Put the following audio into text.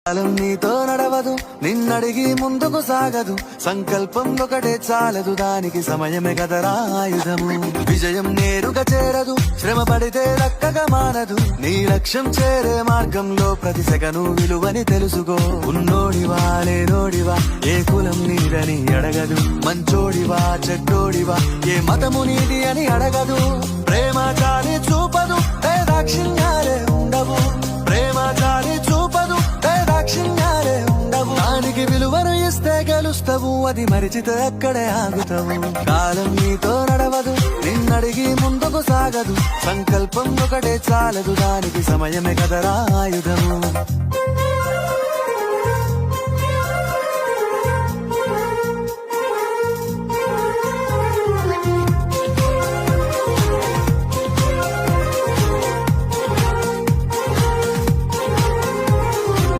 కాలం నీతో నడవదు, నిన్నడిగి ముందుకు సాగదు. సంకల్పం ఒకటే చాలదు, దానికి సమయమే కదరా ఆయుధము. విజయం నేరుగా చేరదు, శ్రమ పడితే దక్కగా మానదు. నీ లక్ష్యం చేరే మార్గంలో ప్రతి సెకను విలువని తెలుసుకో. ఉన్నోడివా లేనోడివా, ఏ కులం నీదని అడగదు. మంచోడివా చెడ్డోడివా, ఏ మతము నీది అని అడగదు. ప్రేమ చాలి చూపదు, దాక్షిణ్యాలే ఉండవు. ప్రేమ చాలి చూపదు, దాక్షిణ్యాలే ఉండవు. దానికి విలువను ఇస్తే గెలుస్తావు, అది మరిచితే అక్కడే ఆగుతావు. కాలం నీతో నడవదు, నిన్నడిగి ముందుకు సాగదు. సంకల్పం ఒకటే చాలదు, దానికి సమయమే కదరా ఆయుధము.